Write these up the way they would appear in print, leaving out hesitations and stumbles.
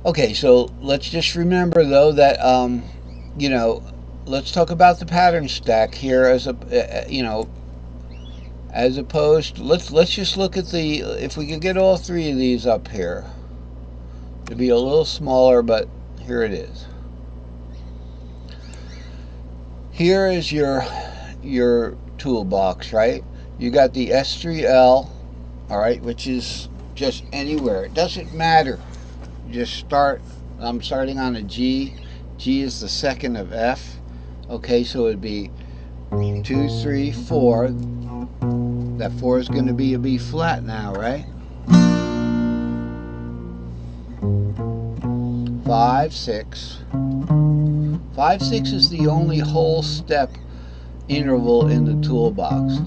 Okay, so let's just remember though that you know, let's talk about the pattern stack here as a you know, as opposed. Let's just look at the, if we could get all three of these up here. It'd be a little smaller, but here it is. Here is your toolbox, right? You got the S3L, all right, which is just anywhere. It doesn't matter. You just start. I'm starting on a G. G is the second of F. Okay, so it'd be 2, 3, 4. That 4 is going to be a B flat now, right? 5, 6. 5, 6 is the only whole step interval in the toolbox.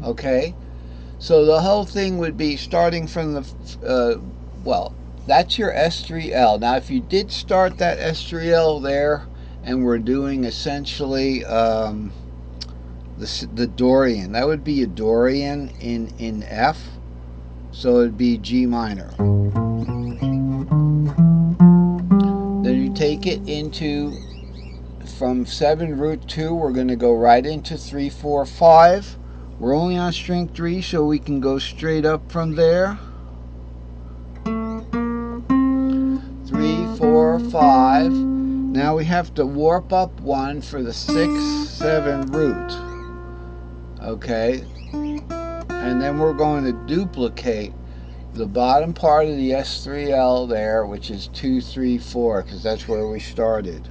Okay, so the whole thing would be starting from the, well, that's your S3L. Now, if you did start that S3L there and we're doing essentially the Dorian, that would be a Dorian in F, so it'd be G minor. Then you take it into, from 7 root 2, we're going to go right into 3, 4, 5. We're only on string 3, so we can go straight up from there. 3, 4, 5. Now we have to warp up 1 for the 6, 7 root. Okay. And then we're going to duplicate the bottom part of the S3L there, which is 2, 3, 4, because that's where we started.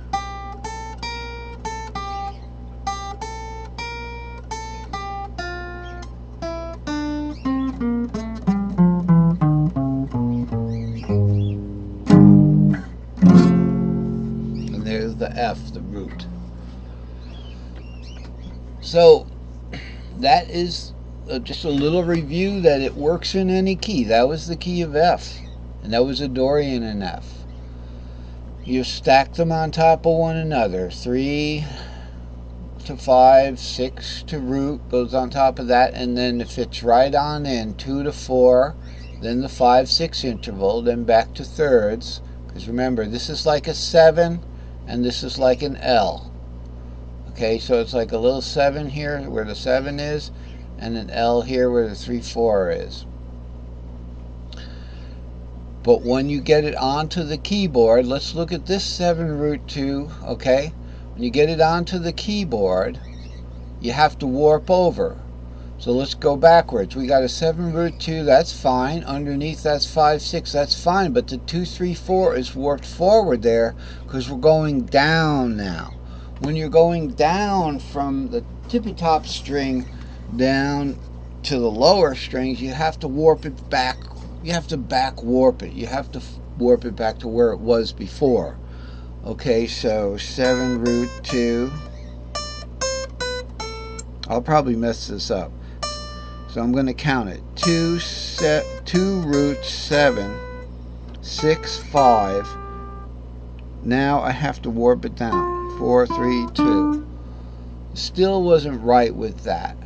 And there's the F, the root. So that is just a little review that it works in any key. That was the key of F, and that was a Dorian in F. You stack them on top of one another. 3 to 5, 6 to root goes on top of that, and then it fits right on in. 2 to 4, then the 5, 6 interval, then back to thirds. Because remember, this is like a 7, and this is like an L. Okay, so it's like a little 7 here where the 7 is, and an L here where the 3, 4 is. But when you get it onto the keyboard, let's look at this 7 root 2, okay? When you get it onto the keyboard, you have to warp over. So let's go backwards. We got a 7 root 2, that's fine. Underneath that's 5, 6, that's fine. But the 2, 3, 4 is warped forward there because we're going down now. When you're going down from the tippy top string down to the lower strings, you have to warp it back. You have to back warp it. You have to warp it back to where it was before. Okay, so 7 root 2. I'll probably mess this up. So I'm going to count it. 2 root 7, 6, 5. Now I have to warp it down. 4, 3, 2. Still wasn't right with that.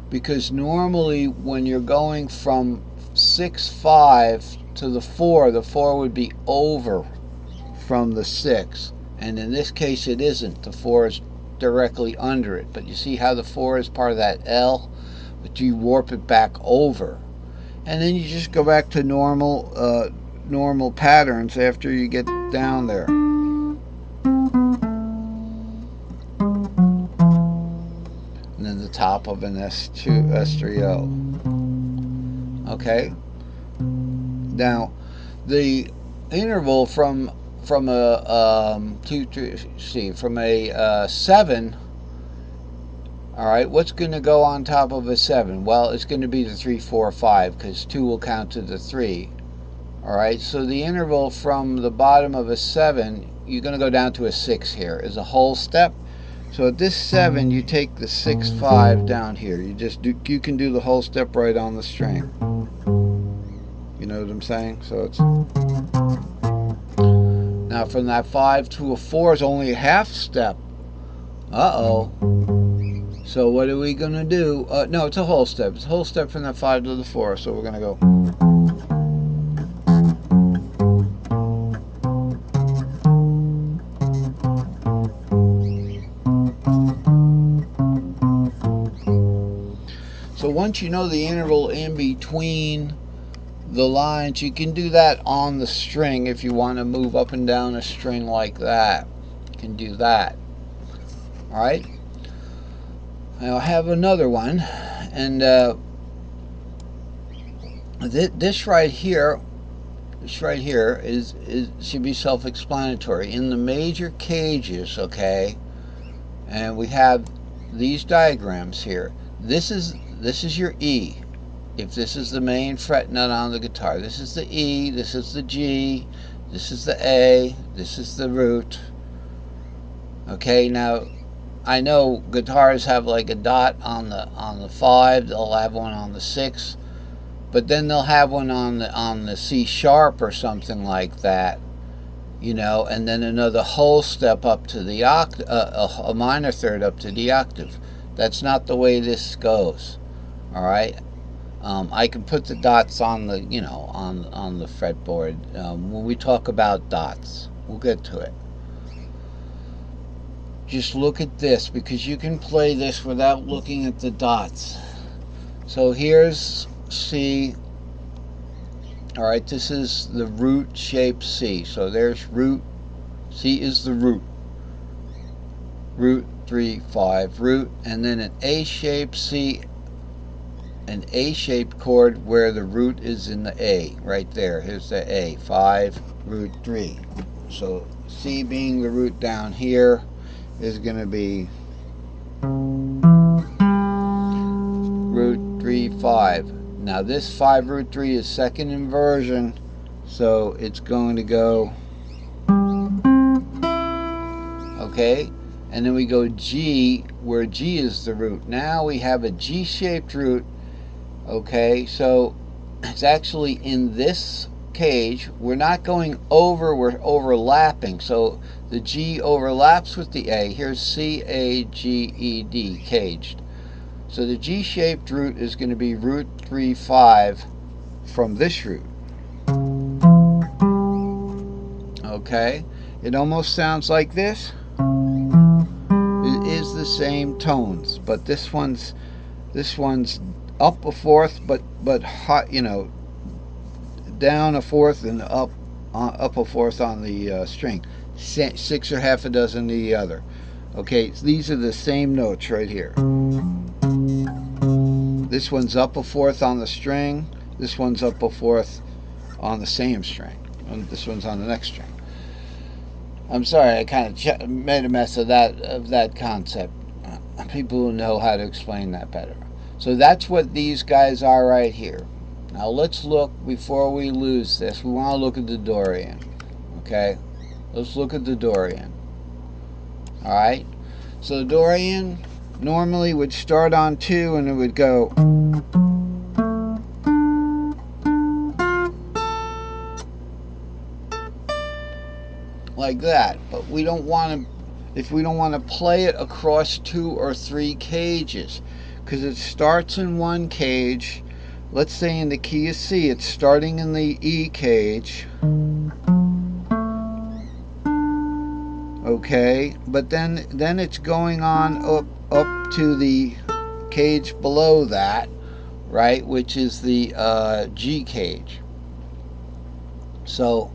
Because normally when you're going from 6, 5 to the 4 would be over from the 6. And in this case it isn't. The 4 is directly under it. But you see how the 4 is part of that L? But you warp it back over. And then you just go back to normal patterns after you get down there. And then the top of an S2, S3O. Okay. Now, the interval from a 7. All right, what's going to go on top of a 7? Well, it's going to be the 3, 4, 5 because 2 will count to the 3. All right, so the interval from the bottom of a 7, you're going to go down to a 6 here, is a whole step. So at this 7, you take the 6, 5 down here. You can do the whole step right on the string. You know what I'm saying? So it's, now from that 5 to a 4 is only a half step. Uh-oh. So what are we going to do? No, it's a whole step. It's a whole step from that 5 to the 4. So we're going to go. So once you know the interval in between the lines, you can do that on the string. If you want to move up and down a string like that, you can do that. All right. I'll have another one, and this right here is should be self-explanatory. In the major cages, okay, and we have these diagrams here. This is your E. If this is the main fret nut on the guitar, this is the E, this is the G, this is the A, this is the root. Okay, now I know guitars have like a dot on the 5, they'll have one on the 6, but then they'll have one on the C sharp or something like that, you know, and then another whole step up to the a minor third up to the octave. That's not the way this goes. All right. I can put the dots on the, you know, on the fretboard when we talk about dots. We'll get to it. Just look at this, because you can play this without looking at the dots. So here's C. All right, this is the root shaped C. So there's root. C is the root. Root 3 5 root, and then an A-shaped C. An A-shaped chord where the root is in the A, right there. Here's the A, 5, root 3. So C being the root down here is going to be root 3, 5. Now this 5 root 3 is second inversion, so it's going to go, okay, and then we go G, where G is the root. Now we have a G-shaped root. Okay, so it's actually in this cage. We're not going over, we're overlapping. So the G overlaps with the A. Here's C, A, G, E, D, caged. So the G-shaped root is going to be root 3, 5 from this root. Okay, it almost sounds like this. It is the same tones, but this one's up a fourth, but hot, you know, down a fourth and up a fourth on the string. 6 or half a dozen the other. Okay, so these are the same notes right here. This one's up a fourth on the string. This one's up a fourth on the same string. And this one's on the next string. I'm sorry, I kind of made a mess of that concept. People who know how to explain that better. So that's what these guys are right here. Now let's look, before we lose this, we want to look at the Dorian. Okay? Let's look at the Dorian. Alright? So the Dorian normally would start on 2 and it would go like that. But we don't want to, if we don't want to play it across 2 or 3 cages, because it starts in one cage. Let's say in the key of C, it's starting in the E cage. Okay, but then it's going on up to the cage below that, right, which is the G cage. So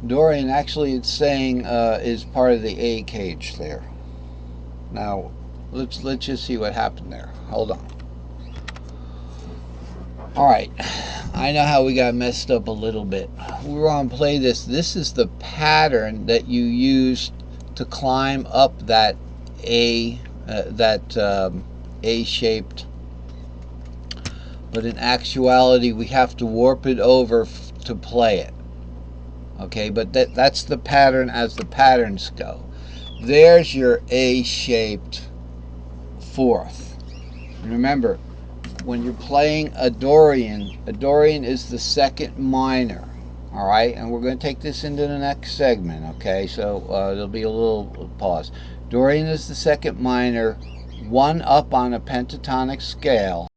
Dorian, actually it's saying is part of the A cage there. Now let's just see what happened there. Hold on. Alright, I know how we got messed up a little bit. We were going to play this. This is the pattern that you use to climb up that A-shaped. But in actuality, we have to warp it over to play it. Okay, but that's the pattern as the patterns go. There's your A-shaped fourth. Remember, when you're playing a Dorian is the second minor. All right, and we're going to take this into the next segment. Okay, so there'll be a little pause. Dorian is the second minor, 1 up on a pentatonic scale.